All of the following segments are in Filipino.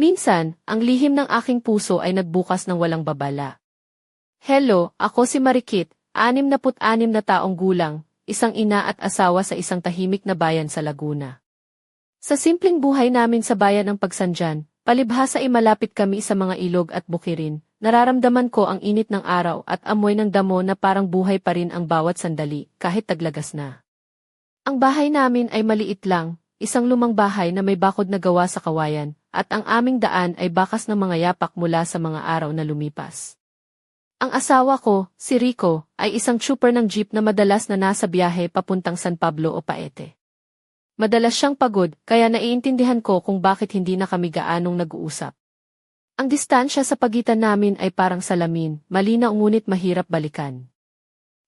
Minsan, ang lihim ng aking puso ay nagbukas ng walang babala. Hello, ako si Marikit, 66 na taong gulang, isang ina at asawa sa isang tahimik na bayan sa Laguna. Sa simpleng buhay namin sa bayan ng Pagsanjan, palibhasa ay malapit kami sa mga ilog at bukirin, nararamdaman ko ang init ng araw at amoy ng damo na parang buhay pa rin ang bawat sandali, kahit taglagas na. Ang bahay namin ay maliit lang, isang lumang bahay na may bakod na gawa sa kawayan, at ang aming daan ay bakas ng mga yapak mula sa mga araw na lumipas. Ang asawa ko, si Rico, ay isang trooper ng jeep na madalas na nasa biyahe papuntang San Pablo o Paete. Madalas siyang pagod, kaya naiintindihan ko kung bakit hindi na kami gaanong nag-uusap. Ang distansya sa pagitan namin ay parang salamin, malinaw ngunit mahirap balikan.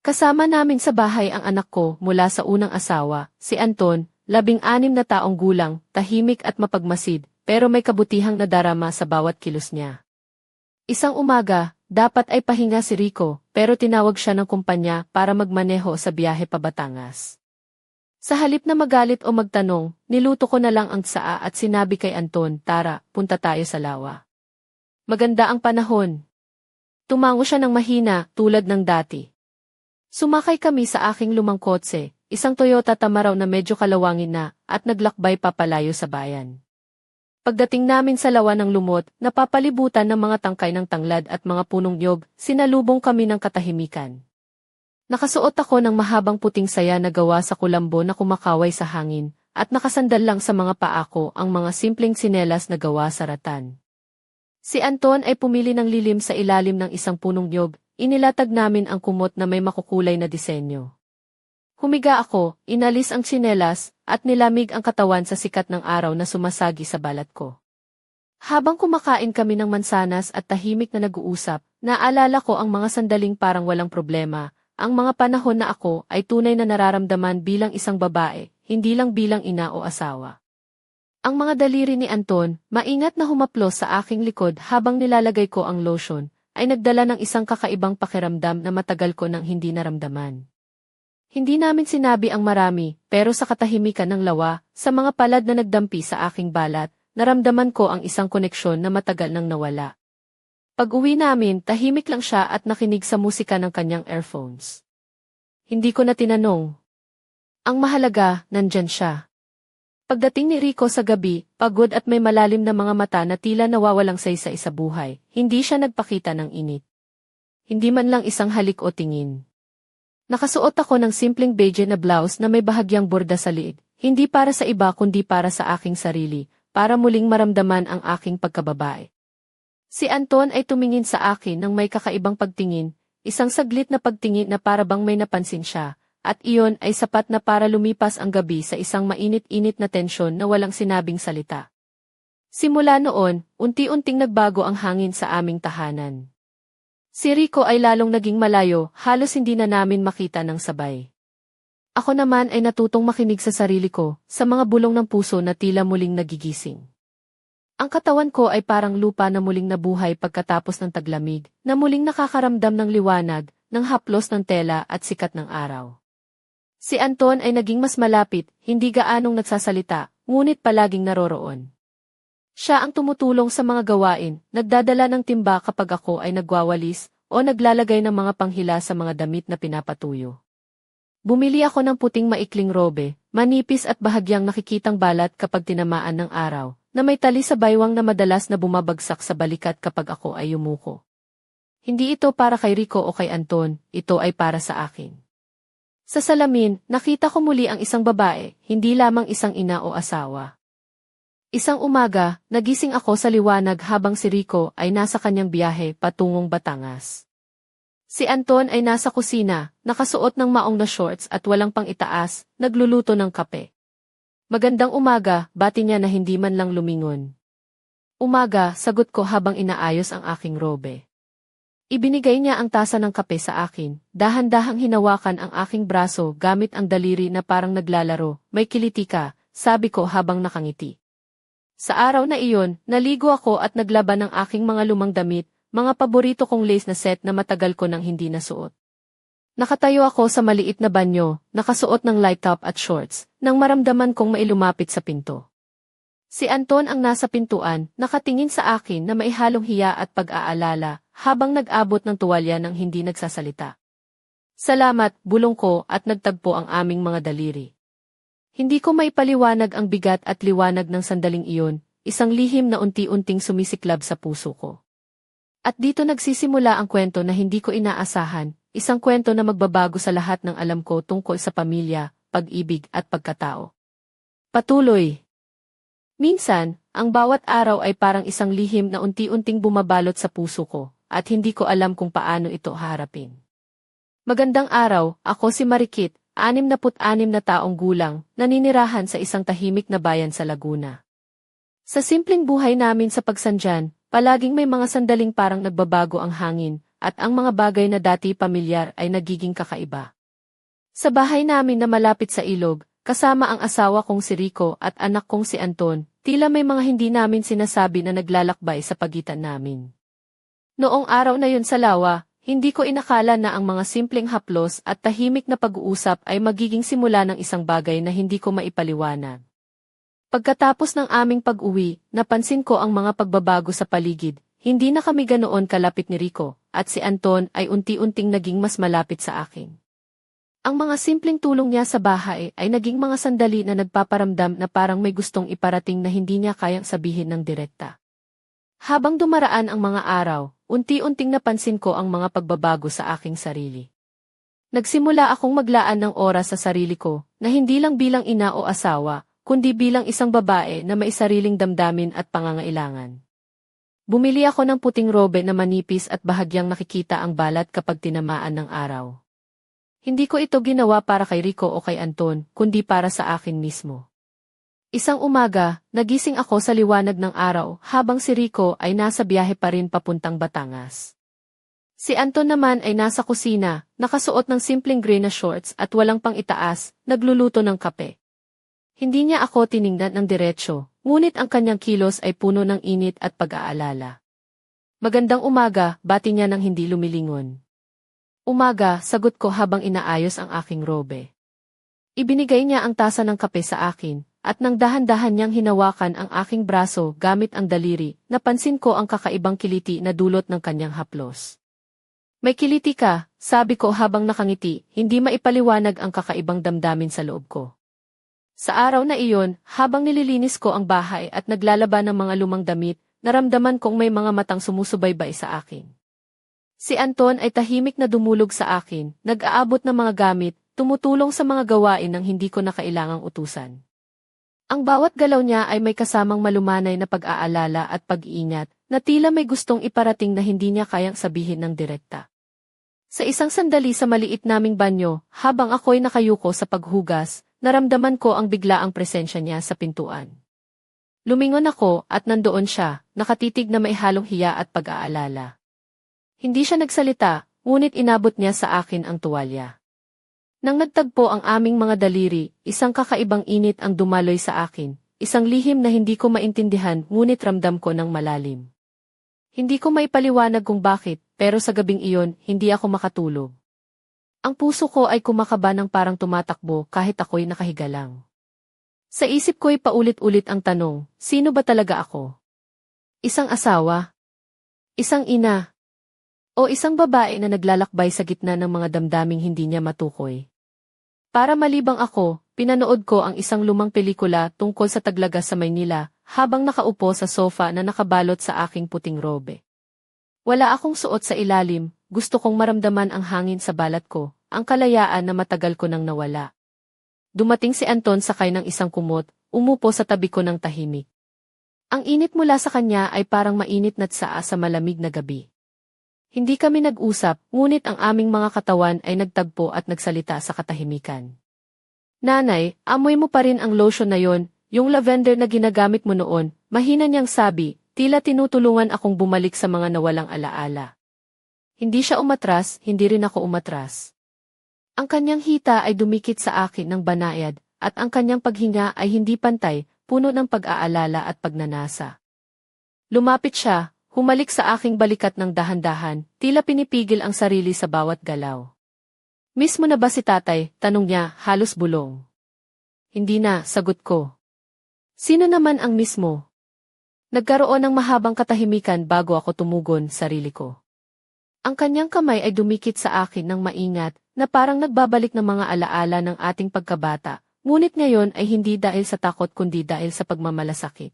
Kasama namin sa bahay ang anak ko mula sa unang asawa, si Anton, 16 na taong gulang, tahimik at mapagmasid, pero may kabutihang nadarama sa bawat kilos niya. Isang umaga, dapat ay pahinga si Rico, pero tinawag siya ng kumpanya para magmaneho sa biyahe pa Batangas. Sa halip na magalit o magtanong, niluto ko na lang ang tsaa at sinabi kay Anton, "Tara, punta tayo sa lawa. Maganda ang panahon." Tumango siya ng mahina, tulad ng dati. Sumakay kami sa aking lumang kotse, isang Toyota Tamaraw na medyo kalawangin na, at naglakbay papalayo sa bayan. Pagdating namin sa lawa ng lumot, napapalibutan ng mga tangkay ng tanglad at mga punong niyog, sinalubong kami ng katahimikan. Nakasuot ako ng mahabang puting saya na gawa sa kulambo na kumakaway sa hangin, at nakasandal lang sa mga paa ko ang mga simpleng tsinelas na gawa sa ratan. Si Anton ay pumili ng lilim sa ilalim ng isang punong niyog, inilatag namin ang kumot na may makukulay na disenyo. Humiga ako, inalis ang tsinelas, at nilamig ang katawan sa sikat ng araw na sumasagi sa balat ko. Habang kumakain kami ng mansanas at tahimik na nag-uusap, naalala ko ang mga sandaling parang walang problema, ang mga panahon na ako ay tunay na nararamdaman bilang isang babae, hindi lang bilang ina o asawa. Ang mga daliri ni Anton, maingat na humaplos sa aking likod habang nilalagay ko ang lotion, ay nagdala ng isang kakaibang pakiramdam na matagal ko nang hindi naramdaman. Hindi namin sinabi ang marami, pero sa katahimikan ng lawa, sa mga palad na nagdampi sa aking balat, naramdaman ko ang isang koneksyon na matagal nang nawala. Pag-uwi namin, tahimik lang siya at nakinig sa musika ng kanyang earphones. Hindi ko na tinanong. Ang mahalaga, nandyan siya. Pagdating ni Rico sa gabi, pagod at may malalim na mga mata na tila nawawalang saysay sa buhay, hindi siya nagpakita ng init. Hindi man lang isang halik o tingin. Nakasuot ako ng simpleng beige na blouse na may bahagyang borda sa liig, hindi para sa iba kundi para sa aking sarili, para muling maramdaman ang aking pagkababae. Si Anton ay tumingin sa akin ng may kakaibang pagtingin, isang saglit na pagtingin na para bang may napansin siya, at iyon ay sapat na para lumipas ang gabi sa isang mainit-init na tensyon na walang sinabing salita. Simula noon, unti-unting nagbago ang hangin sa aming tahanan. Si Rico ay lalong naging malayo, halos hindi na namin makita ng sabay. Ako naman ay natutong makinig sa sarili ko, sa mga bulong ng puso na tila muling nagigising. Ang katawan ko ay parang lupa na muling nabuhay pagkatapos ng taglamig, na muling nakakaramdam ng liwanag, ng haplos ng tela at sikat ng araw. Si Anton ay naging mas malapit, hindi gaanong nagsasalita, ngunit palaging naroroon. Siya ang tumutulong sa mga gawain, nagdadala ng timba kapag ako ay nagwawalis, o naglalagay ng mga panghila sa mga damit na pinapatuyo. Bumili ako ng puting maikling robe, manipis at bahagyang nakikitang balat kapag tinamaan ng araw, na may tali sa baywang na madalas na bumabagsak sa balikat kapag ako ay yumuko. Hindi ito para kay Rico o kay Anton, ito ay para sa akin. Sa salamin, nakita ko muli ang isang babae, hindi lamang isang ina o asawa. Isang umaga, nagising ako sa liwanag habang si Rico ay nasa kanyang biyahe patungong Batangas. Si Anton ay nasa kusina, nakasuot ng maong na shorts at walang pang-itaas, nagluluto ng kape. Magandang umaga, bati niya na hindi man lang lumingon. Umaga, sagot ko habang inaayos ang aking robe. Ibinigay niya ang tasa ng kape sa akin, dahan-dahang hinawakan ang aking braso gamit ang daliri na parang naglalaro, may kiliti ka, sabi ko habang nakangiti. Sa araw na iyon, naligo ako at naglaban ng aking mga lumang damit, mga paborito kong lace na set na matagal ko nang hindi nasuot. Nakatayo ako sa maliit na banyo, nakasuot ng light top at shorts, nang maramdaman kong mailumapit sa pinto. Si Anton ang nasa pintuan, nakatingin sa akin na maihalong hiya at pag-aalala, habang nag-abot ng tuwalya ng hindi nagsasalita. Salamat, bulong ko at nagtagpo ang aming mga daliri. Hindi ko maipaliwanag ang bigat at liwanag ng sandaling iyon, isang lihim na unti-unting sumisiklab sa puso ko. At dito nagsisimula ang kwento na hindi ko inaasahan, isang kwento na magbabago sa lahat ng alam ko tungkol sa pamilya, pag-ibig at pagkatao. Patuloy. Minsan, ang bawat araw ay parang isang lihim na unti-unting bumabalot sa puso ko, at hindi ko alam kung paano ito haharapin. Magandang araw, ako si Marikit, 66 na taong gulang, naninirahan sa isang tahimik na bayan sa Laguna. Sa simpleng buhay namin sa Pagsanjan, palaging may mga sandaling parang nagbabago ang hangin, at ang mga bagay na dati pamilyar ay nagiging kakaiba. Sa bahay namin na malapit sa ilog, kasama ang asawa kong si Rico at anak kong si Anton, tila may mga hindi namin sinasabi na naglalakbay sa pagitan namin. Noong araw na yun sa lawa, hindi ko inakala na ang mga simpleng haplos at tahimik na pag-uusap ay magiging simula ng isang bagay na hindi ko maipaliwanag. Pagkatapos ng aming pag-uwi, napansin ko ang mga pagbabago sa paligid, hindi na kami ganoon kalapit ni Rico, at si Anton ay unti-unting naging mas malapit sa akin. Ang mga simpleng tulong niya sa bahay ay naging mga sandali na nagpaparamdam na parang may gustong iparating na hindi niya kayang sabihin ng direkta. Habang dumaraan ang mga araw, unti-unting napansin ko ang mga pagbabago sa aking sarili. Nagsimula akong maglaan ng oras sa sarili ko, na hindi lang bilang ina o asawa, kundi bilang isang babae na may sariling damdamin at pangangailangan. Bumili ako ng puting robe na manipis at bahagyang nakikita ang balat kapag tinamaan ng araw. Hindi ko ito ginawa para kay Rico o kay Anton, kundi para sa akin mismo. Isang umaga, nagising ako sa liwanag ng araw habang si Rico ay nasa biyahe pa rin papuntang Batangas. Si Anton naman ay nasa kusina, nakasuot ng simpleng gray na shorts at walang pang itaas, nagluluto ng kape. Hindi niya ako tiningnan ng diretsyo, ngunit ang kanyang kilos ay puno ng init at pag-aalala. Magandang umaga, bati niya nang hindi lumilingon. Umaga, sagot ko habang inaayos ang aking robe. Ibinigay niya ang tasa ng kape sa akin, at nang dahan-dahan niyang hinawakan ang aking braso gamit ang daliri, napansin ko ang kakaibang kiliti na dulot ng kanyang haplos. May kiliti ka, sabi ko habang nakangiti, hindi maipaliwanag ang kakaibang damdamin sa loob ko. Sa araw na iyon, habang nililinis ko ang bahay at naglalaba ng mga lumang damit, naramdaman kong may mga matang sumusubaybay sa akin. Si Anton ay tahimik na dumulog sa akin, nag-aabot ng mga gamit, tumutulong sa mga gawain ng hindi ko na kailangang utusan. Ang bawat galaw niya ay may kasamang malumanay na pag-aalala at pag-iingat, na tila may gustong iparating na hindi niya kayang sabihin ng direkta. Sa isang sandali sa maliit naming banyo, habang ako'y nakayuko sa paghugas, naramdaman ko ang biglaang presensya niya sa pintuan. Lumingon ako at nandoon siya, nakatitig na may halong hiya at pag-aalala. Hindi siya nagsalita, ngunit inabot niya sa akin ang tuwalya. Nang nagtagpo ang aming mga daliri, isang kakaibang init ang dumaloy sa akin, isang lihim na hindi ko maintindihan ngunit ramdam ko ng malalim. Hindi ko maipaliwanag kung bakit, pero sa gabing iyon, hindi ako makatulog. Ang puso ko ay kumakaba ng parang tumatakbo kahit ako'y nakahiga lang. Sa isip ko'y paulit-ulit ang tanong, sino ba talaga ako? Isang asawa? Isang ina? O isang babae na naglalakbay sa gitna ng mga damdaming hindi niya matukoy? Para malibang ako, pinanood ko ang isang lumang pelikula tungkol sa Taglaga sa Maynila, habang nakaupo sa sofa na nakabalot sa aking puting robe. Wala akong suot sa ilalim, gusto kong maramdaman ang hangin sa balat ko, ang kalayaan na matagal ko nang nawala. Dumating si Anton sakay ng isang kumot, umupo sa tabi ko ng tahimik. Ang init mula sa kanya ay parang mainit na tsaa sa malamig na gabi. Hindi kami nag-usap, ngunit ang aming mga katawan ay nagtagpo at nagsalita sa katahimikan. Nanay, amoy mo pa rin ang lotion na yon, yung lavender na ginagamit mo noon, mahina niyang sabi, tila tinutulungan akong bumalik sa mga nawalang alaala. Hindi siya umatras, hindi rin ako umatras. Ang kanyang hita ay dumikit sa akin ng banayad, at ang kanyang paghinga ay hindi pantay, puno ng pag-aalala at pagnanasa. Lumapit siya, humalik sa aking balikat ng dahan-dahan, tila pinipigil ang sarili sa bawat galaw. Miss mo na ba si tatay? Tanong niya, halos bulong. Hindi na, sagot ko. Sino naman ang mismo? Nagkaroon ng mahabang katahimikan bago ako tumugon, sarili ko. Ang kanyang kamay ay dumikit sa akin ng maingat, na parang nagbabalik ng mga alaala ng ating pagkabata, ngunit ngayon ay hindi dahil sa takot kundi dahil sa pagmamalasakit.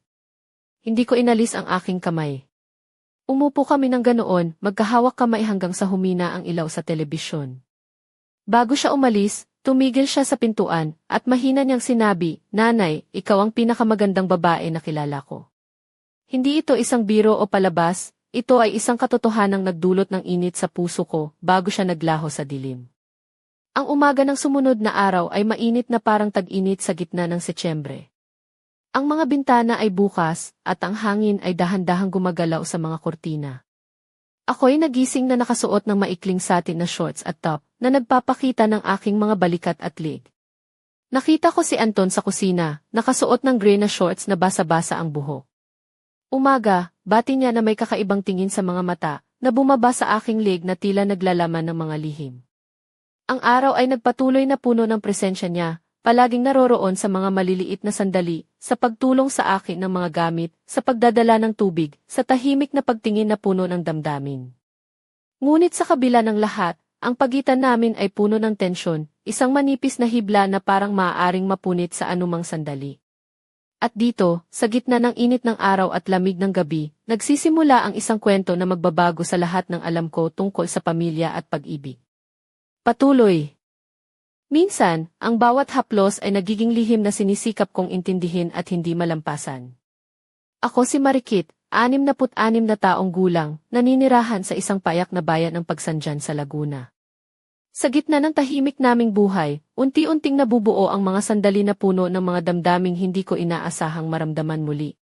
Hindi ko inalis ang aking kamay. Umupo kami ng ganoon, magkahawak kamay hanggang sa humina ang ilaw sa telebisyon. Bago siya umalis, tumigil siya sa pintuan, at mahina niyang sinabi, "Nanay, ikaw ang pinakamagandang babae na kilala ko." Hindi ito isang biro o palabas, ito ay isang katotohanang nagdulot ng init sa puso ko bago siya naglaho sa dilim. Ang umaga ng sumunod na araw ay mainit na parang tag-init sa gitna ng Setyembre. Ang mga bintana ay bukas, at ang hangin ay dahan-dahang gumagalaw sa mga kortina. Ako'y nagising na nakasuot ng maikling satin na shorts at top, na nagpapakita ng aking mga balikat at leg. Nakita ko si Anton sa kusina, nakasuot ng gray na shorts na basa-basa ang buhok. Umaga, bati niya na may kakaibang tingin sa mga mata, na bumaba sa aking leg na tila naglalaman ng mga lihim. Ang araw ay nagpatuloy na puno ng presensya niya, palaging naroroon sa mga maliliit na sandali, sa pagtulong sa akin ng mga gamit, sa pagdadala ng tubig, sa tahimik na pagtingin na puno ng damdamin. Ngunit sa kabila ng lahat, ang pagitan namin ay puno ng tensyon, isang manipis na hibla na parang maaaring mapunit sa anumang sandali. At dito, sa gitna ng init ng araw at lamig ng gabi, nagsisimula ang isang kwento na magbabago sa lahat ng alam ko tungkol sa pamilya at pag-ibig. Patuloy. Minsan, ang bawat haplos ay nagiging lihim na sinisikap kong intindihin at hindi malampasan. Ako si Marikit, 66 na taong gulang, naninirahan sa isang payak na bayan ng Pagsanjan sa Laguna. Sa gitna ng tahimik naming buhay, unti-unting nabubuo ang mga sandali na puno ng mga damdaming hindi ko inaasahang maramdaman muli.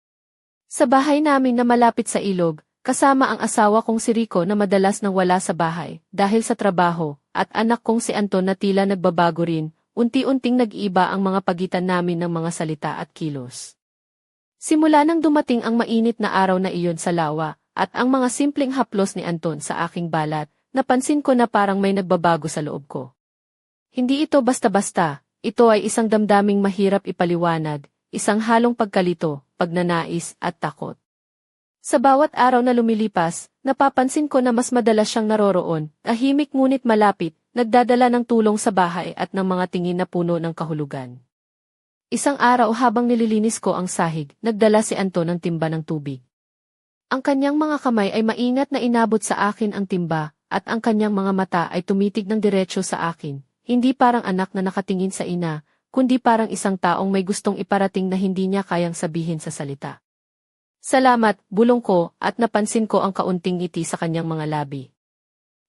Sa bahay namin na malapit sa ilog, kasama ang asawa kong si Rico na madalas nang wala sa bahay dahil sa trabaho, at anak kong si Anton na tila nagbabago rin, unti-unting nag-iba ang mga pagitan namin ng mga salita at kilos. Simula nang dumating ang mainit na araw na iyon sa lawa, at ang mga simpleng haplos ni Anton sa aking balat, napansin ko na parang may nagbabago sa loob ko. Hindi ito basta-basta, ito ay isang damdaming mahirap ipaliwanag, isang halong pagkalito, pagnanais at takot. Sa bawat araw na lumilipas, napapansin ko na mas madalas siyang naroroon, tahimik ngunit malapit, nagdadala ng tulong sa bahay at ng mga tingin na puno ng kahulugan. Isang araw habang nililinis ko ang sahig, nagdala si Anton ng timba ng tubig. Ang kanyang mga kamay ay maingat na inabot sa akin ang timba, at ang kanyang mga mata ay tumitig ng diretso sa akin, hindi parang anak na nakatingin sa ina, kundi parang isang taong may gustong iparating na hindi niya kayang sabihin sa salita. "Salamat," bulong ko, at napansin ko ang kaunting ngiti sa kanyang mga labi.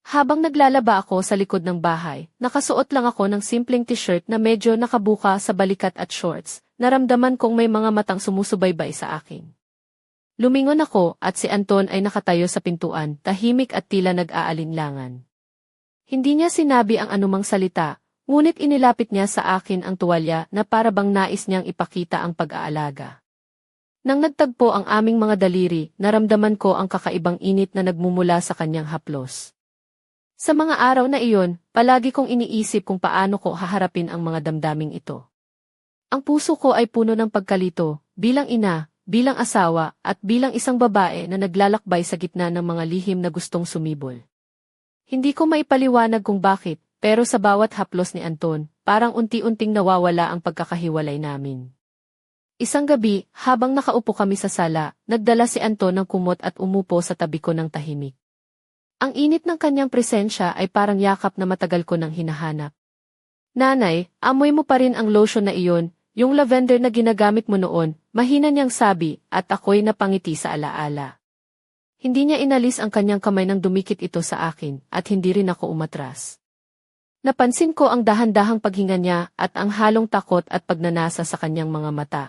Habang naglalaba ako sa likod ng bahay, nakasuot lang ako ng simpleng t-shirt na medyo nakabuka sa balikat at shorts, naramdaman kong may mga matang sumusubaybay sa akin. Lumingon ako at si Anton ay nakatayo sa pintuan, tahimik at tila nag-aalinlangan. Hindi niya sinabi ang anumang salita, ngunit inilapit niya sa akin ang tuwalya na para bang nais niyang ipakita ang pag-aalaga. Nang nagtagpo ang aming mga daliri, naramdaman ko ang kakaibang init na nagmumula sa kanyang haplos. Sa mga araw na iyon, palagi kong iniisip kung paano ko haharapin ang mga damdaming ito. Ang puso ko ay puno ng pagkalito, bilang ina, bilang asawa, at bilang isang babae na naglalakbay sa gitna ng mga lihim na gustong sumibol. Hindi ko maipaliwanag kung bakit, pero sa bawat haplos ni Anton, parang unti-unting nawawala ang pagkakahiwalay namin. Isang gabi, habang nakaupo kami sa sala, nagdala si Anton ng kumot at umupo sa tabi ko ng tahimik. Ang init ng kanyang presensya ay parang yakap na matagal ko nang hinahanap. "Nanay, amoy mo pa rin ang lotion na iyon, yung lavender na ginagamit mo noon," mahina niyang sabi, at ako'y napangiti sa alaala. Hindi niya inalis ang kanyang kamay nang dumikit ito sa akin, at hindi rin ako umatras. Napansin ko ang dahan-dahang paghinga niya at ang halong takot at pagnanasa sa kanyang mga mata.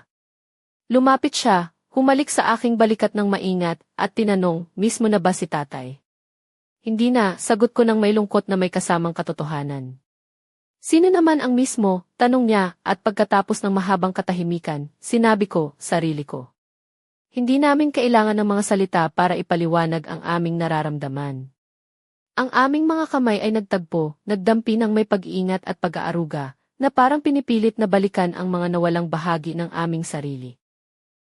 Lumapit siya, humalik sa aking balikat ng maingat, at tinanong, "Mismo na ba si tatay?" "Hindi na," sagot ko ng may lungkot na may kasamang katotohanan. "Sino naman ang mismo?" tanong niya, at pagkatapos ng mahabang katahimikan, sinabi ko, sarili ko. Hindi namin kailangan ng mga salita para ipaliwanag ang aming nararamdaman. Ang aming mga kamay ay nagtagpo, nagdampi ng may pag-iingat at pag-aaruga, na parang pinipilit na balikan ang mga nawalang bahagi ng aming sarili.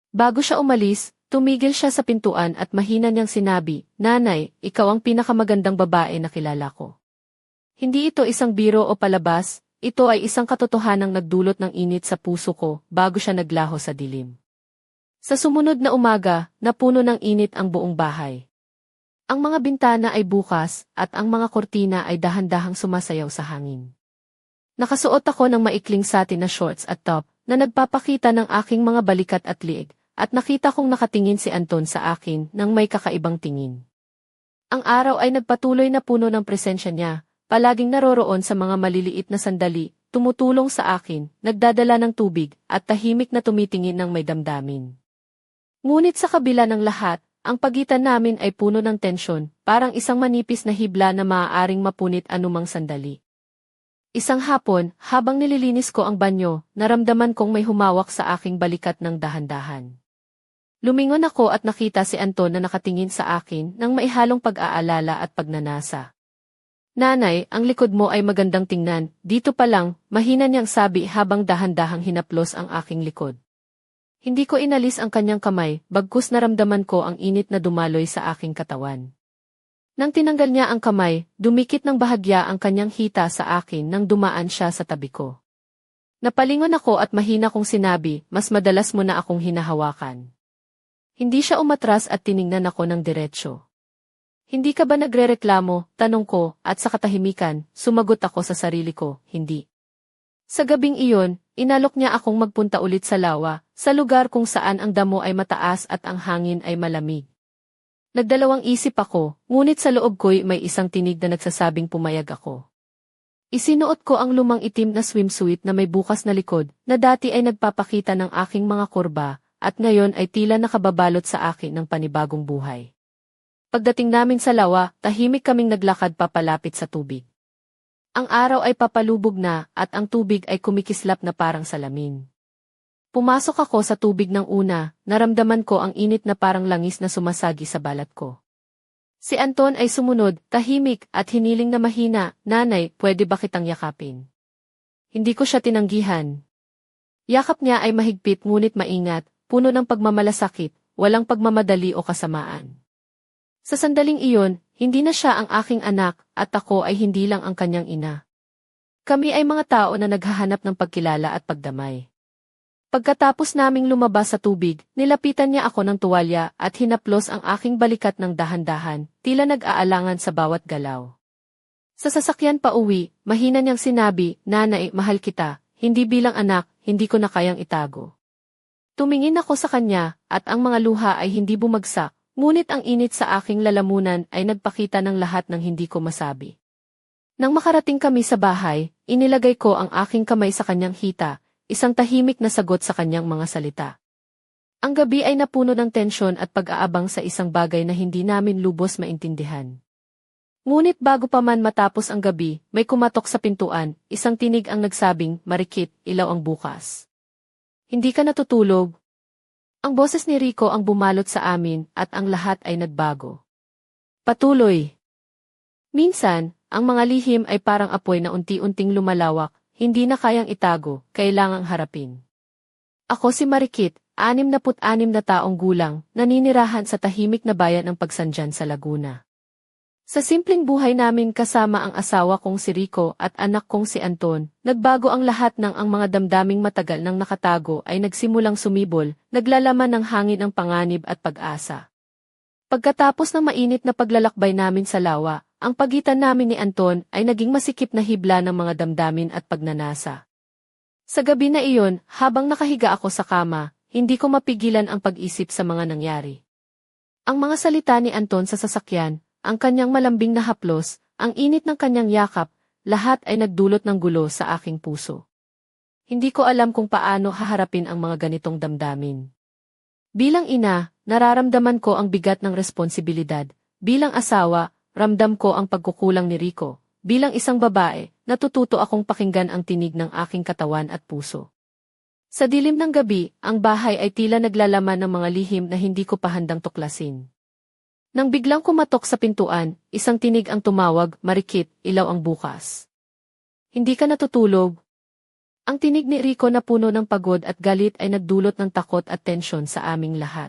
Bago siya umalis, tumigil siya sa pintuan at mahina niyang sinabi, "Nanay, ikaw ang pinakamagandang babae na kilala ko." Hindi ito isang biro o palabas, ito ay isang katotohanang nagdulot ng init sa puso ko bago siya naglaho sa dilim. Sa sumunod na umaga, napuno ng init ang buong bahay. Ang mga bintana ay bukas at ang mga kortina ay dahan-dahang sumasayaw sa hangin. Nakasuot ako ng maikling satin na shorts at top na nagpapakita ng aking mga balikat at liig at nakita kong nakatingin si Anton sa akin nang may kakaibang tingin. Ang araw ay nagpatuloy na puno ng presensya niya. Palaging naroroon sa mga maliliit na sandali, tumutulong sa akin, nagdadala ng tubig, at tahimik na tumitingin ng may damdamin. Ngunit sa kabila ng lahat, ang pagitan namin ay puno ng tensyon, parang isang manipis na hibla na maaaring mapunit anumang sandali. Isang hapon, habang nililinis ko ang banyo, naramdaman kong may humawak sa aking balikat ng dahan-dahan. Lumingon ako at nakita si Anton na nakatingin sa akin ng maihalong pag-aalala at pagnanasa. "Nanay, ang likod mo ay magandang tingnan, dito pa lang," mahina niyang sabi habang dahan-dahang hinaplos ang aking likod. Hindi ko inalis ang kanyang kamay, bagkus naramdaman ko ang init na dumaloy sa aking katawan. Nang tinanggal niya ang kamay, dumikit ng bahagya ang kanyang hita sa akin nang dumaan siya sa tabi ko. Napalingon ako at mahina kong sinabi, "Mas madalas mo na akong hinahawakan." Hindi siya umatras at tiningnan ako ng diretsyo. "Hindi ka ba nagrereklamo?" tanong ko, at sa katahimikan, sumagot ako sa sarili ko, "Hindi." Sa gabing iyon, inalok niya akong magpunta ulit sa lawa, sa lugar kung saan ang damo ay mataas at ang hangin ay malamig. Nagdalawang isip ako, ngunit sa loob ko'y may isang tinig na nagsasabing pumayag ako. Isinuot ko ang lumang itim na swimsuit na may bukas na likod, na dati ay nagpapakita ng aking mga kurba, at ngayon ay tila nakababalot sa akin ng panibagong buhay. Pagdating namin sa lawa, tahimik kaming naglakad papalapit sa tubig. Ang araw ay papalubog na at ang tubig ay kumikislap na parang salamin. Pumasok ako sa tubig ng una, naramdaman ko ang init na parang langis na sumasagi sa balat ko. Si Anton ay sumunod, tahimik at hiniling na mahina, "Nanay, pwede ba kitang yakapin?" Hindi ko siya tinanggihan. Yakap niya ay mahigpit ngunit maingat, puno ng pagmamalasakit, walang pagmamadali o kasamaan. Sa sandaling iyon, hindi na siya ang aking anak at ako ay hindi lang ang kanyang ina. Kami ay mga tao na naghahanap ng pagkilala at pagdamay. Pagkatapos naming lumabas sa tubig, nilapitan niya ako ng tuwalya at hinaplos ang aking balikat ng dahan-dahan, tila nag-aalangan sa bawat galaw. Sa sasakyan pa uwi, mahina niyang sinabi, "Nanay, mahal kita, hindi bilang anak, hindi ko na kayang itago." Tumingin ako sa kanya, at ang mga luha ay hindi bumagsak. Ngunit ang init sa aking lalamunan ay nagpakita ng lahat ng hindi ko masabi. Nang makarating kami sa bahay, inilagay ko ang aking kamay sa kanyang hita, isang tahimik na sagot sa kanyang mga salita. Ang gabi ay napuno ng tensyon at pag-aabang sa isang bagay na hindi namin lubos maintindihan. Ngunit bago pa man matapos ang gabi, may kumatok sa pintuan, isang tinig ang nagsabing, "Marikit, ilaw ang bukas. Hindi ka natutulog?" Ang boses ni Rico ang bumalot sa amin at ang lahat ay nagbago. Patuloy. Minsan, ang mga lihim ay parang apoy na unti-unting lumalawak, hindi na kayang itago, kailangang harapin. Ako si Marikit, 66 na taong gulang, naninirahan sa tahimik na bayan ng Pagsanjan sa Laguna. Sa simpleng buhay namin kasama ang asawa kong si Rico at anak kong si Anton, nagbago ang lahat ng ang mga damdaming matagal nang nakatago ay nagsimulang sumibol, naglalaman ng hangin ang panganib at pag-asa. Pagkatapos ng mainit na paglalakbay namin sa lawa, ang pagitan namin ni Anton ay naging masikip na hibla ng mga damdamin at pagnanasa. Sa gabi na iyon, habang nakahiga ako sa kama, hindi ko mapigilan ang pag-isip sa mga nangyari. Ang mga salita ni Anton sa sasakyan, ang kanyang malambing na haplos, ang init ng kanyang yakap, lahat ay nagdulot ng gulo sa aking puso. Hindi ko alam kung paano haharapin ang mga ganitong damdamin. Bilang ina, nararamdaman ko ang bigat ng responsibilidad. Bilang asawa, ramdam ko ang pagkukulang ni Rico. Bilang isang babae, natututo akong pakinggan ang tinig ng aking katawan at puso. Sa dilim ng gabi, ang bahay ay tila naglalaman ng mga lihim na hindi ko pa handang tuklasin. Nang biglang kumatok sa pintuan, isang tinig ang tumawag, "Marikit, ilaw ang bukas. Hindi ka natutulog?" Ang tinig ni Rico na puno ng pagod at galit ay nagdulot ng takot at tensyon sa aming lahat.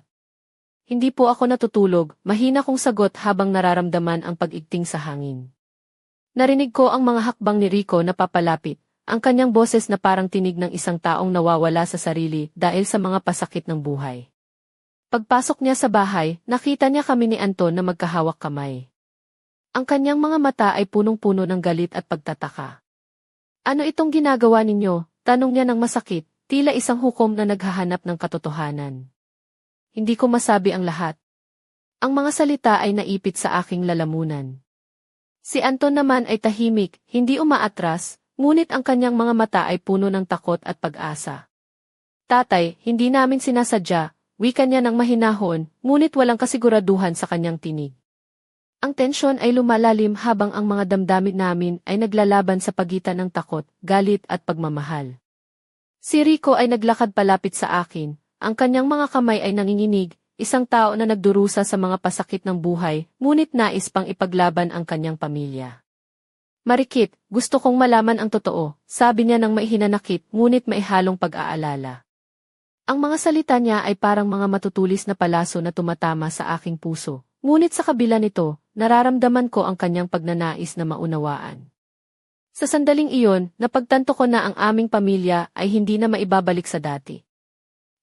Hindi po ako natutulog, mahina kong sagot habang nararamdaman ang pag-igting sa hangin. Narinig ko ang mga hakbang ni Rico na papalapit, ang kanyang boses na parang tinig ng isang taong nawawala sa sarili dahil sa mga pasakit ng buhay. Pagpasok niya sa bahay, nakita niya kami ni Anton na magkahawak kamay. Ang kanyang mga mata ay punong-puno ng galit at pagtataka. Ano itong ginagawa ninyo? Tanong niya ng masakit, tila isang hukom na naghahanap ng katotohanan. Hindi ko masabi ang lahat. Ang mga salita ay naipit sa aking lalamunan. Si Anton naman ay tahimik, hindi umaatras, ngunit ang kanyang mga mata ay puno ng takot at pag-asa. Tatay, hindi namin sinasadya, wika niya ng mahinahon, ngunit walang kasiguraduhan sa kanyang tinig. Ang tensyon ay lumalalim habang ang mga damdamin namin ay naglalaban sa pagitan ng takot, galit at pagmamahal. Si Rico ay naglakad palapit sa akin, ang kanyang mga kamay ay nanginginig, isang tao na nagdurusa sa mga pasakit ng buhay, ngunit nais pang ipaglaban ang kanyang pamilya. Marikit, gusto kong malaman ang totoo, sabi niya ng maihinanakit ngunit maihalong pag-aalala. Ang mga salita niya ay parang mga matutulis na palaso na tumatama sa aking puso, ngunit sa kabila nito, nararamdaman ko ang kanyang pagnanais na maunawaan. Sa sandaling iyon, napagtanto ko na ang aming pamilya ay hindi na maibabalik sa dati.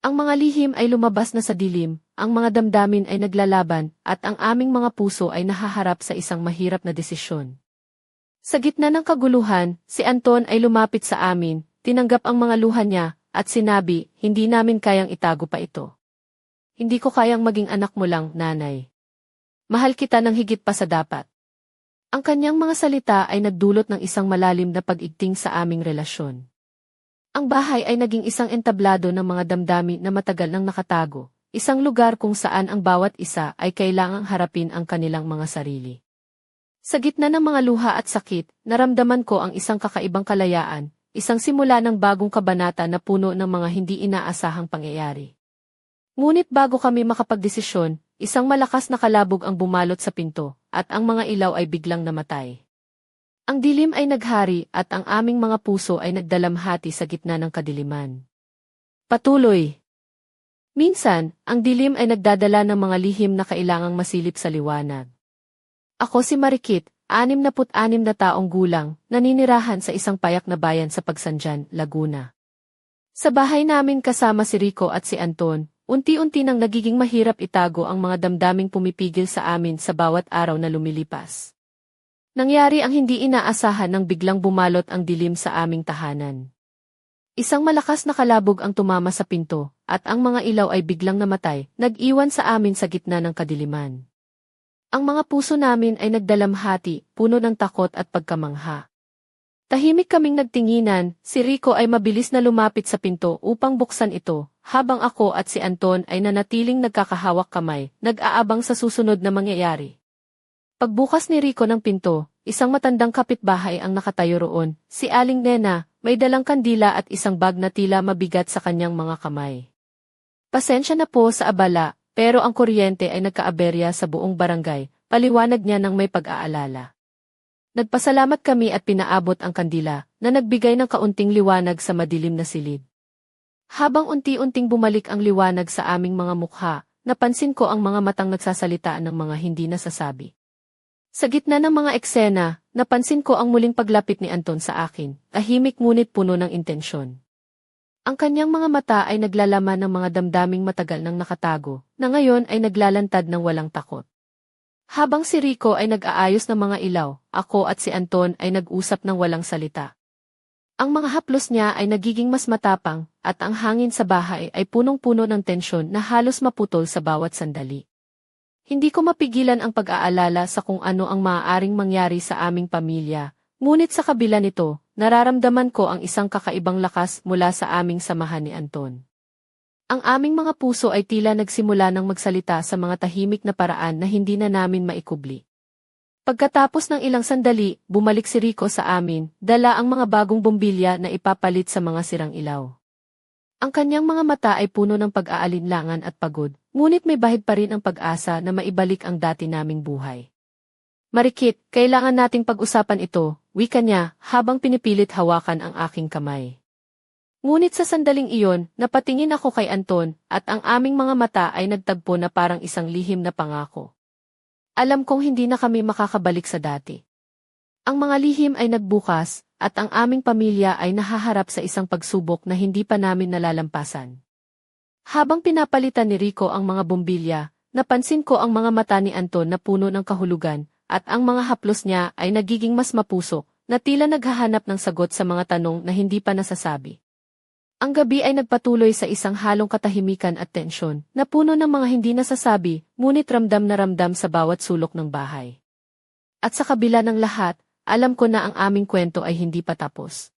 Ang mga lihim ay lumabas na sa dilim, ang mga damdamin ay naglalaban, at ang aming mga puso ay nahaharap sa isang mahirap na desisyon. Sa gitna ng kaguluhan, si Anton ay lumapit sa amin, tinanggap ang mga luha niya, at sinabi, hindi namin kayang itago pa ito. Hindi ko kayang maging anak mo lang, nanay. Mahal kita ng higit pa sa dapat. Ang kanyang mga salita ay nagdulot ng isang malalim na pag-igting sa aming relasyon. Ang bahay ay naging isang entablado ng mga damdamin na matagal nang nakatago, isang lugar kung saan ang bawat isa ay kailangang harapin ang kanilang mga sarili. Sa gitna ng mga luha at sakit, naramdaman ko ang isang kakaibang kalayaan, isang simula ng bagong kabanata na puno ng mga hindi inaasahang pangyayari. Ngunit bago kami makapagdesisyon, isang malakas na kalabog ang bumalot sa pinto, at ang mga ilaw ay biglang namatay. Ang dilim ay naghari at ang aming mga puso ay nagdalamhati sa gitna ng kadiliman. Patuloy. Minsan, ang dilim ay nagdadala ng mga lihim na kailangang masilip sa liwanag. Ako si Marikit, 66 na taong gulang, naninirahan sa isang payak na bayan sa Pagsanjan, Laguna. Sa bahay namin kasama si Rico at si Anton, unti-unti nang nagiging mahirap itago ang mga damdaming pumipigil sa amin sa bawat araw na lumilipas. Nangyari ang hindi inaasahan nang biglang bumalot ang dilim sa aming tahanan. Isang malakas na kalabog ang tumama sa pinto, at ang mga ilaw ay biglang namatay, nag-iwan sa amin sa gitna ng kadiliman. Ang mga puso namin ay nagdalamhati, puno ng takot at pagkamangha. Tahimik kaming nagtinginan, si Rico ay mabilis na lumapit sa pinto upang buksan ito, habang ako at si Anton ay nanatiling nagkakahawak kamay, nag-aabang sa susunod na mangyayari. Pagbukas ni Rico ng pinto, isang matandang kapitbahay ang nakatayo roon, si Aling Nena, may dalang kandila at isang bag na tila mabigat sa kanyang mga kamay. Pasensya na po sa abala, pero ang kuryente ay nagkaaberya sa buong barangay, paliwanag niya ng may pag-aalala. Nagpasalamat kami at pinaabot ang kandila, na nagbigay ng kaunting liwanag sa madilim na silid. Habang unti-unting bumalik ang liwanag sa aming mga mukha, napansin ko ang mga matang nagsasalita ng mga hindi nasasabi. Sa gitna ng mga eksena, napansin ko ang muling paglapit ni Anton sa akin, tahimik ngunit puno ng intensyon. Ang kanyang mga mata ay naglalaman ng mga damdaming matagal nang nakatago, na ngayon ay naglalantad ng walang takot. Habang si Rico ay nag-aayos ng mga ilaw, ako at si Anton ay nag-usap ng walang salita. Ang mga haplos niya ay nagiging mas matapang, at ang hangin sa bahay ay punong-puno ng tensyon na halos maputol sa bawat sandali. Hindi ko mapigilan ang pag-aalala sa kung ano ang maaaring mangyari sa aming pamilya, ngunit sa kabila nito, nararamdaman ko ang isang kakaibang lakas mula sa aming samahan ni Anton. Ang aming mga puso ay tila nagsimula ng magsalita sa mga tahimik na paraan na hindi na namin maikubli. Pagkatapos ng ilang sandali, bumalik si Rico sa amin, dala ang mga bagong bombilya na ipapalit sa mga sirang ilaw. Ang kanyang mga mata ay puno ng pag-aalinlangan at pagod, ngunit may bahid pa rin ang pag-asa na maibalik ang dati naming buhay. Marikit, kailangan nating pag-usapan ito, wika niya, habang pinipilit hawakan ang aking kamay. Ngunit sa sandaling iyon, napatingin ako kay Anton, at ang aming mga mata ay nagtagpo na parang isang lihim na pangako. Alam kong hindi na kami makakabalik sa dati. Ang mga lihim ay nagbukas, at ang aming pamilya ay nahaharap sa isang pagsubok na hindi pa namin nalalampasan. Habang pinapalitan ni Rico ang mga bombilya, napansin ko ang mga mata ni Anton na puno ng kahulugan, at ang mga haplos niya ay nagiging mas mapusok, na tila naghahanap ng sagot sa mga tanong na hindi pa nasasabi. Ang gabi ay nagpatuloy sa isang halong katahimikan at tensyon, na puno ng mga hindi nasasabi, ngunit ramdam na ramdam sa bawat sulok ng bahay. At sa kabila ng lahat, alam ko na ang aming kwento ay hindi pa tapos.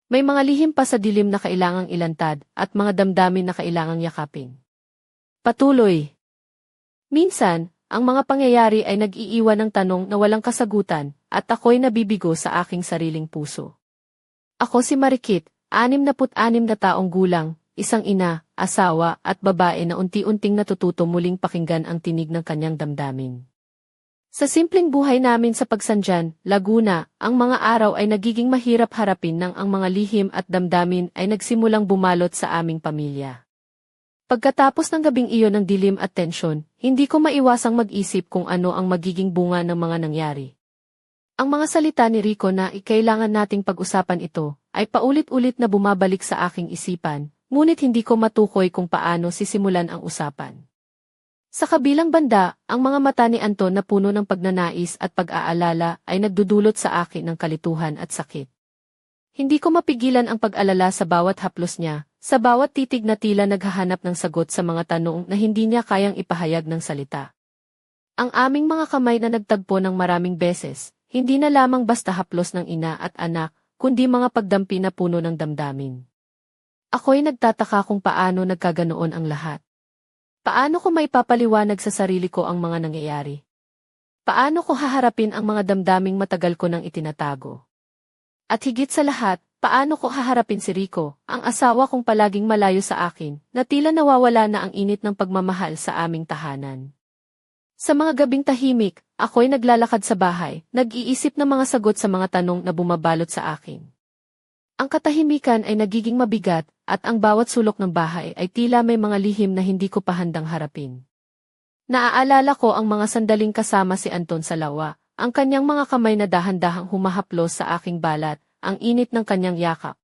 May mga lihim pa sa dilim na kailangang ilantad, at mga damdamin na kailangang yakapin. Patuloy. Minsan, ang mga pangyayari ay nag-iiwan ng tanong na walang kasagutan, at ako'y nabibigo sa aking sariling puso. Ako si Marikit, 66 na taong gulang, isang ina, asawa, at babae na unti-unting natututo muling pakinggan ang tinig ng kanyang damdamin. Sa simpleng buhay namin sa Pagsanjan, Laguna, ang mga araw ay nagiging mahirap harapin nang ang mga lihim at damdamin ay nagsimulang bumalot sa aming pamilya. Pagkatapos ng gabing iyon ng dilim at tensyon, hindi ko maiwasang mag-isip kung ano ang magiging bunga ng mga nangyari. Ang mga salita ni Rico na kailangan nating pag-usapan ito, ay paulit-ulit na bumabalik sa aking isipan, ngunit hindi ko matukoy kung paano sisimulan ang usapan. Sa kabilang banda, ang mga mata ni Anton na puno ng pagnanais at pag-aalala ay nagdudulot sa akin ng kalituhan at sakit. Hindi ko mapigilan ang pag-alala sa bawat haplos niya, sa bawat titig na tila naghahanap ng sagot sa mga tanong na hindi niya kayang ipahayag ng salita. Ang aming mga kamay na nagtagpo ng maraming beses, hindi na lamang basta haplos ng ina at anak, kundi mga pagdampi na puno ng damdamin. Ako'y nagtataka kung paano nagkaganoon ang lahat. Paano ko maipapaliwanag sa sarili ko ang mga nangyayari? Paano ko haharapin ang mga damdaming matagal ko nang itinatago? At higit sa lahat, paano ko haharapin si Rico, ang asawa kong palaging malayo sa akin, na tila nawawala na ang init ng pagmamahal sa aming tahanan? Sa mga gabing tahimik, ako'y naglalakad sa bahay, nag-iisip ng mga sagot sa mga tanong na bumabalot sa akin. Ang katahimikan ay nagiging mabigat, at ang bawat sulok ng bahay ay tila may mga lihim na hindi ko pa handang harapin. Naaalala ko ang mga sandaling kasama si Anton sa lawa, ang kanyang mga kamay na dahan-dahang humahaplos sa aking balat, ang init ng kanyang yakap.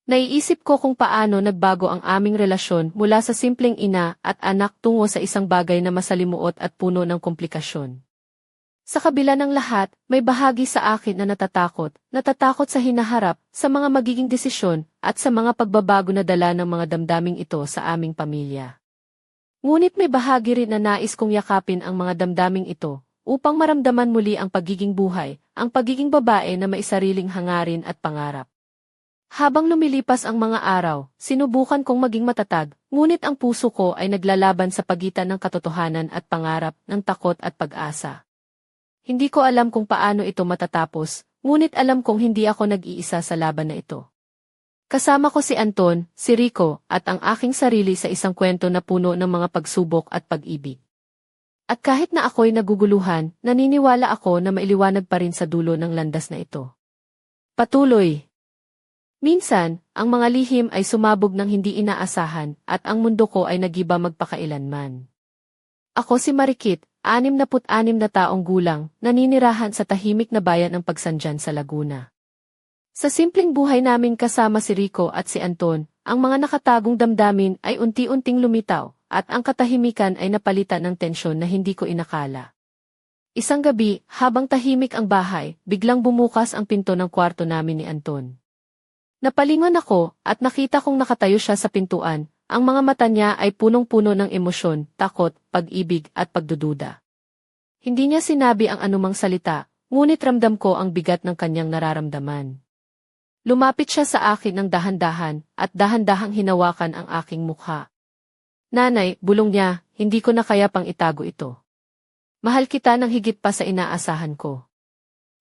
Naiisip ko kung paano nagbago ang aming relasyon mula sa simpleng ina at anak tungo sa isang bagay na masalimuot at puno ng komplikasyon. Sa kabila ng lahat, may bahagi sa akin na natatakot sa hinaharap, sa mga magiging desisyon, at sa mga pagbabago na dala ng mga damdaming ito sa aming pamilya. Ngunit may bahagi rin na nais kong yakapin ang mga damdaming ito, upang maramdaman muli ang pagiging buhay, ang pagiging babae na may sariling hangarin at pangarap. Habang lumilipas ang mga araw, sinubukan kong maging matatag, ngunit ang puso ko ay naglalaban sa pagitan ng katotohanan at pangarap, ng takot at pag-asa. Hindi ko alam kung paano ito matatapos, ngunit alam kong hindi ako nag-iisa sa laban na ito. Kasama ko si Anton, si Rico, at ang aking sarili sa isang kwento na puno ng mga pagsubok at pag-ibig. At kahit na ako'y naguguluhan, naniniwala ako na mailiwanag pa rin sa dulo ng landas na ito. Patuloy. Minsan, ang mga lihim ay sumabog ng hindi inaasahan, at ang mundo ko ay nagiba magpakailanman. Ako si Marikit, 66 na taong gulang, naninirahan sa tahimik na bayan ng Pagsanjan sa Laguna. Sa simpleng buhay namin kasama si Rico at si Anton, ang mga nakatagong damdamin ay unti-unting lumitaw, at ang katahimikan ay napalitan ng tensyon na hindi ko inakala. Isang gabi, habang tahimik ang bahay, biglang bumukas ang pinto ng kwarto namin ni Anton. Napalingon ako, at nakita kong nakatayo siya sa pintuan, ang mga mata niya ay punong-puno ng emosyon, takot, pag-ibig, at pagdududa. Hindi niya sinabi ang anumang salita, ngunit ramdam ko ang bigat ng kanyang nararamdaman. Lumapit siya sa akin ng dahan-dahan, at dahan-dahang hinawakan ang aking mukha. Nanay, bulong niya, hindi ko na kaya pang itago ito. Mahal kita ng higit pa sa inaasahan ko.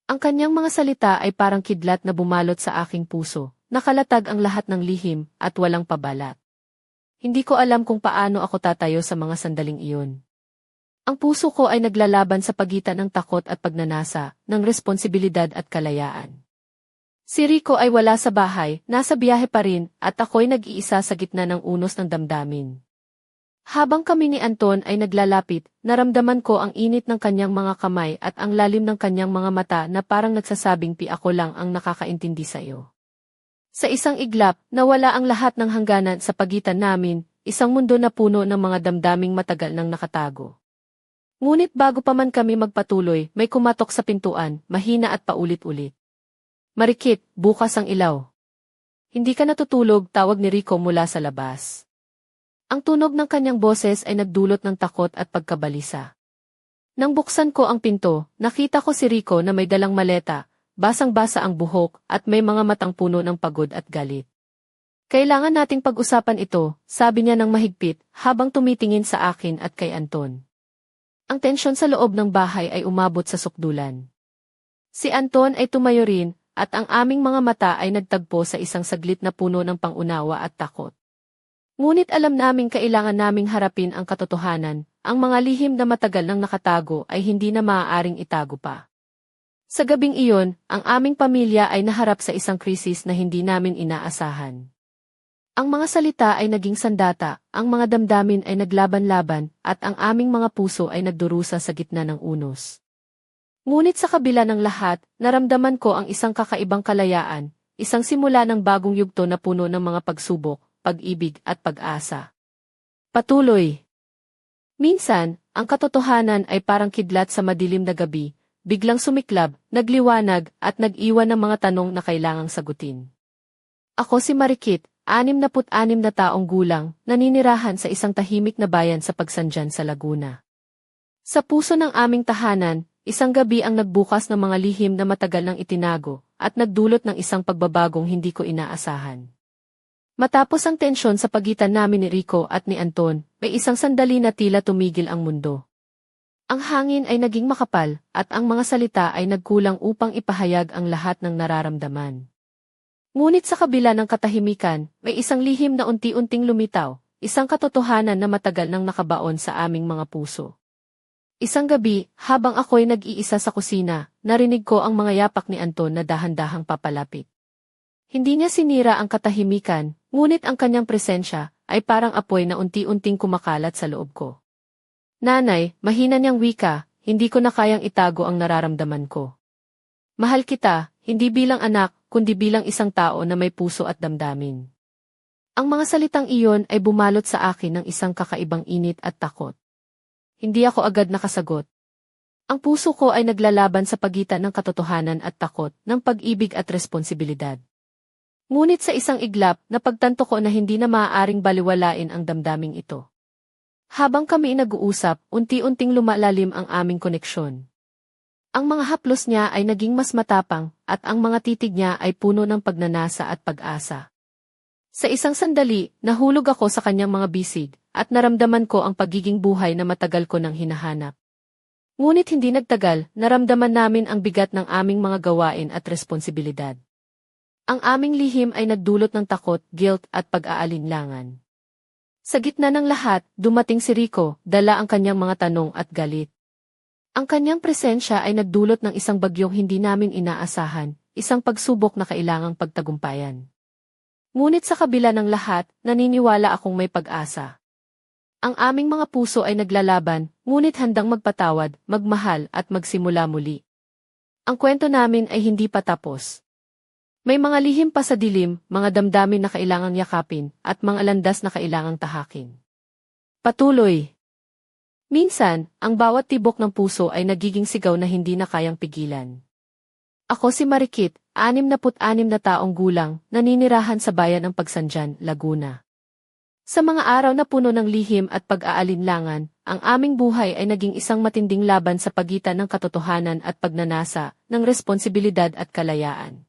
Ang kanyang mga salita ay parang kidlat na bumalot sa aking puso. Nakalatag ang lahat ng lihim, at walang pabalat. Hindi ko alam kung paano ako tatayo sa mga sandaling iyon. Ang puso ko ay naglalaban sa pagitan ng takot at pagnanasa, ng responsibilidad at kalayaan. Si Rico ay wala sa bahay, nasa biyahe pa rin, at ako'y nag-iisa sa gitna ng unos ng damdamin. Habang kami ni Anton ay naglalapit, naramdaman ko ang init ng kanyang mga kamay at ang lalim ng kanyang mga mata na parang nagsasabing ako lang ang nakakaintindi sa iyo. Sa isang iglap, nawala ang lahat ng hangganan sa pagitan namin, isang mundo na puno ng mga damdaming matagal nang nakatago. Ngunit bago pa man kami magpatuloy, may kumatok sa pintuan, mahina at paulit-ulit. Marikit, bukas ang ilaw. Hindi ka natutulog, tawag ni Rico mula sa labas. Ang tunog ng kanyang boses ay nagdulot ng takot at pagkabalisa. Nang buksan ko ang pinto, nakita ko si Rico na may dalang maleta, basang-basa ang buhok at may mga matang puno ng pagod at galit. Kailangan nating pag-usapan ito, sabi niya ng mahigpit habang tumitingin sa akin at kay Anton. Ang tensyon sa loob ng bahay ay umabot sa sukdulan. Si Anton ay tumayo rin, at ang aming mga mata ay nagtagpo sa isang saglit na puno ng pangunawa at takot. Ngunit alam naming kailangan naming harapin ang katotohanan, ang mga lihim na matagal nang nakatago ay hindi na maaaring itago pa. Sa gabing iyon, ang aming pamilya ay naharap sa isang krisis na hindi namin inaasahan. Ang mga salita ay naging sandata, ang mga damdamin ay naglaban-laban, at ang aming mga puso ay nagdurusa sa gitna ng unos. Ngunit sa kabila ng lahat, naramdaman ko ang isang kakaibang kalayaan, isang simula ng bagong yugto na puno ng mga pagsubok, pag-ibig at pag-asa. Patuloy. Minsan, ang katotohanan ay parang kidlat sa madilim na gabi, biglang sumiklab, nagliwanag at nag-iwan ng mga tanong na kailangang sagutin. Ako si Marikit, 66 na taong gulang, naninirahan sa isang tahimik na bayan sa Pagsanjan sa Laguna. Sa puso ng aming tahanan, isang gabi ang nagbukas ng mga lihim na matagal nang itinago, at nagdulot ng isang pagbabagong hindi ko inaasahan. Matapos ang tensyon sa pagitan namin ni Rico at ni Anton, may isang sandali na tila tumigil ang mundo. Ang hangin ay naging makapal, at ang mga salita ay nagkulang upang ipahayag ang lahat ng nararamdaman. Ngunit sa kabila ng katahimikan, may isang lihim na unti-unting lumitaw, isang katotohanan na matagal nang nakabaon sa aming mga puso. Isang gabi, habang ako'y nag-iisa sa kusina, narinig ko ang mga yapak ni Anton na dahan-dahang papalapit. Hindi niya sinira ang katahimikan, ngunit ang kanyang presensya ay parang apoy na unti-unting kumakalat sa loob ko. Nanay, mahina niyang wika, hindi ko na kayang itago ang nararamdaman ko. Mahal kita, hindi bilang anak, kundi bilang isang tao na may puso at damdamin. Ang mga salitang iyon ay bumalot sa akin ng isang kakaibang init at takot. Hindi ako agad nakasagot. Ang puso ko ay naglalaban sa pagitan ng katotohanan at takot, ng pag-ibig at responsibilidad. Ngunit sa isang iglap, napagtanto ko na hindi na maaaring baliwalain ang damdaming ito. Habang kami nag-uusap, unti-unting lumalalim ang aming koneksyon. Ang mga haplos niya ay naging mas matapang, at ang mga titig niya ay puno ng pagnanasa at pag-asa. Sa isang sandali, nahulog ako sa kanyang mga bisig, at naramdaman ko ang pagiging buhay na matagal ko nang hinahanap. Ngunit hindi nagtagal, naramdaman namin ang bigat ng aming mga gawain at responsibilidad. Ang aming lihim ay nagdulot ng takot, guilt at pag-aalinlangan. Sa gitna ng lahat, dumating si Rico, dala ang kanyang mga tanong at galit. Ang kanyang presensya ay nagdulot ng isang bagyong hindi namin inaasahan, isang pagsubok na kailangang pagtagumpayan. Ngunit sa kabila ng lahat, naniniwala akong may pag-asa. Ang aming mga puso ay naglalaban, ngunit handang magpatawad, magmahal at magsimula muli. Ang kwento namin ay hindi pa tapos. May mga lihim pa sa dilim, mga damdamin na kailangang yakapin, at mga landas na kailangang tahakin. Patuloy. Minsan, ang bawat tibok ng puso ay nagiging sigaw na hindi na kayang pigilan. Ako si Marikit, 66 na taong gulang, naninirahan sa bayan ng Pagsanjan, Laguna. Sa mga araw na puno ng lihim at pag-aalinlangan, ang aming buhay ay naging isang matinding laban sa pagitan ng katotohanan at pagnanasa, ng responsibilidad at kalayaan.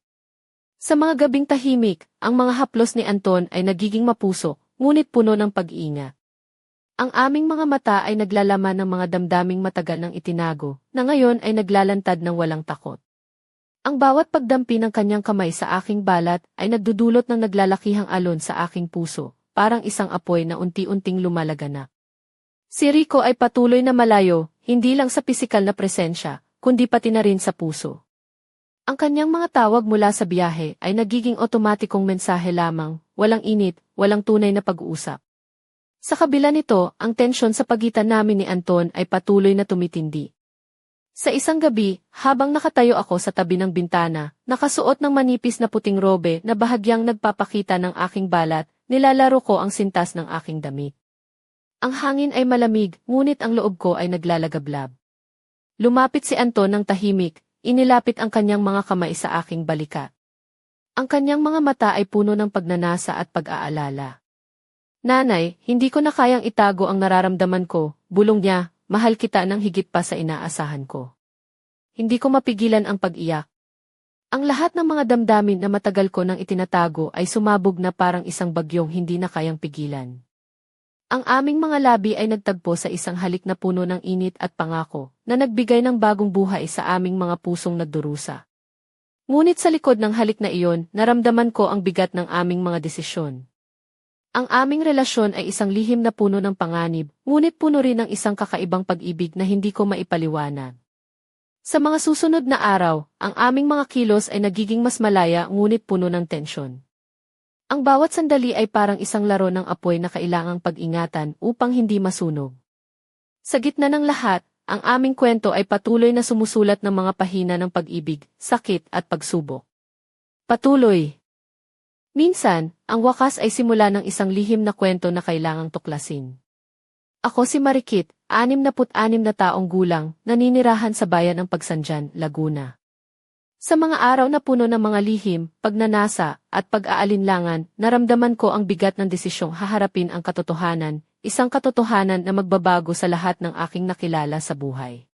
Sa mga gabing tahimik, ang mga haplos ni Anton ay nagiging mapuso, ngunit puno ng pag-iingat. Ang aming mga mata ay naglalaman ng mga damdaming matagal nang itinago, na ngayon ay naglalantad ng walang takot. Ang bawat pagdampi ng kanyang kamay sa aking balat ay nagdudulot ng naglalakihang alon sa aking puso, parang isang apoy na unti-unting lumalaganap. Si Rico ay patuloy na malayo, hindi lang sa pisikal na presensya, kundi pati na rin sa puso. Ang kanyang mga tawag mula sa biyahe ay nagiging otomatikong mensahe lamang, walang init, walang tunay na pag-uusap. Sa kabila nito, ang tensyon sa pagitan namin ni Anton ay patuloy na tumitindi. Sa isang gabi, habang nakatayo ako sa tabi ng bintana, nakasuot ng manipis na puting robe na bahagyang nagpapakita ng aking balat, nilalaro ko ang sintas ng aking damit. Ang hangin ay malamig, ngunit ang loob ko ay naglalagablab. Lumapit si Anton ng tahimik, inilapit ang kanyang mga kamay sa aking balikat. Ang kanyang mga mata ay puno ng pagnanasa at pag-aalala. Nanay, hindi ko na kayang itago ang nararamdaman ko, bulong niya, mahal kita ng higit pa sa inaasahan ko. Hindi ko mapigilan ang pag-iyak. Ang lahat ng mga damdamin na matagal ko nang itinatago ay sumabog na parang isang bagyong hindi na kayang pigilan. Ang aming mga labi ay nagtagpo sa isang halik na puno ng init at pangako, na nagbigay ng bagong buhay sa aming mga pusong nagdurusa. Ngunit sa likod ng halik na iyon, naramdaman ko ang bigat ng aming mga desisyon. Ang aming relasyon ay isang lihim na puno ng panganib, ngunit puno rin ng isang kakaibang pag-ibig na hindi ko maipaliwanag. Sa mga susunod na araw, ang aming mga kilos ay nagiging mas malaya ngunit puno ng tensyon. Ang bawat sandali ay parang isang laro ng apoy na kailangang pag-ingatan upang hindi masunog. Sa gitna ng lahat, ang aming kwento ay patuloy na sumusulat ng mga pahina ng pag-ibig, sakit at pagsubok. Patuloy. Minsan, ang wakas ay simula ng isang lihim na kwento na kailangang tuklasin. Ako si Marikit, 66 na taong gulang, naninirahan sa bayan ng Pagsanjan, Laguna. Sa mga araw na puno ng mga lihim, pagnanasa, at pag-aalinlangan, naramdaman ko ang bigat ng desisyong haharapin ang katotohanan, isang katotohanan na magbabago sa lahat ng aking nakilala sa buhay.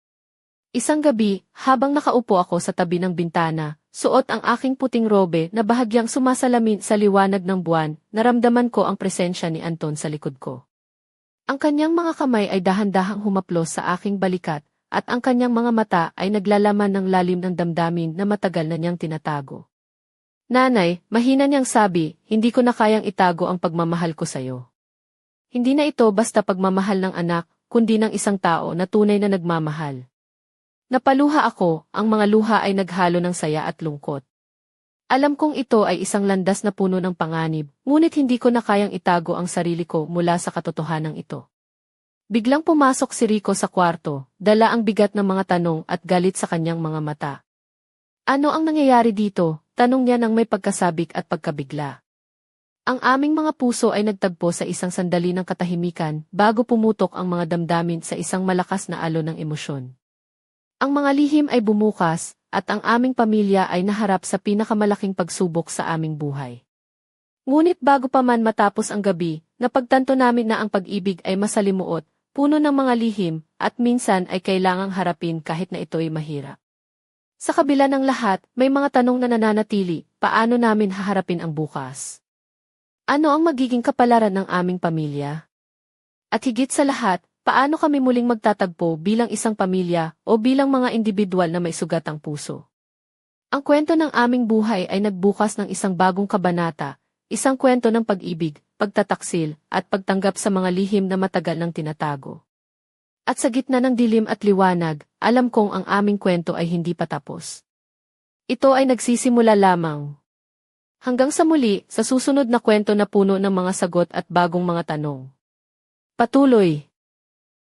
Isang gabi, habang nakaupo ako sa tabi ng bintana, suot ang aking puting robe na bahagyang sumasalamin sa liwanag ng buwan, naramdaman ko ang presensya ni Anton sa likod ko. Ang kanyang mga kamay ay dahan-dahang humaplos sa aking balikat, at ang kanyang mga mata ay naglalaman ng lalim ng damdamin na matagal na niyang tinatago. Nanay, mahina niyang sabi, hindi ko na kayang itago ang pagmamahal ko sa'yo. Hindi na ito basta pagmamahal ng anak, kundi ng isang tao na tunay na nagmamahal. Napaluha ako, ang mga luha ay naghalo ng saya at lungkot. Alam kong ito ay isang landas na puno ng panganib, ngunit hindi ko na kayang itago ang sarili ko mula sa katotohanan ito. Biglang pumasok si Rico sa kwarto, dala ang bigat ng mga tanong at galit sa kanyang mga mata. Ano ang nangyayari dito? Tanong niya nang may pagkasabik at pagkabigla. Ang aming mga puso ay nagtagpo sa isang sandali ng katahimikan bago pumutok ang mga damdamin sa isang malakas na alon ng emosyon. Ang mga lihim ay bumukas, at ang aming pamilya ay naharap sa pinakamalaking pagsubok sa aming buhay. Ngunit bago pa man matapos ang gabi, napagtanto namin na ang pag-ibig ay masalimuot, puno ng mga lihim, at minsan ay kailangang harapin kahit na ito'y mahirap. Sa kabila ng lahat, may mga tanong na nananatili, paano namin haharapin ang bukas? Ano ang magiging kapalaran ng aming pamilya? At higit sa lahat, paano kami muling magtatagpo bilang isang pamilya o bilang mga individual na may sugatang puso? Ang kwento ng aming buhay ay nagbukas ng isang bagong kabanata, isang kwento ng pag-ibig, pagtataksil, at pagtanggap sa mga lihim na matagal nang tinatago. At sa gitna ng dilim at liwanag, alam kong ang aming kwento ay hindi pa tapos. Ito ay nagsisimula lamang. Hanggang sa muli, sa susunod na kwento na puno ng mga sagot at bagong mga tanong. Patuloy.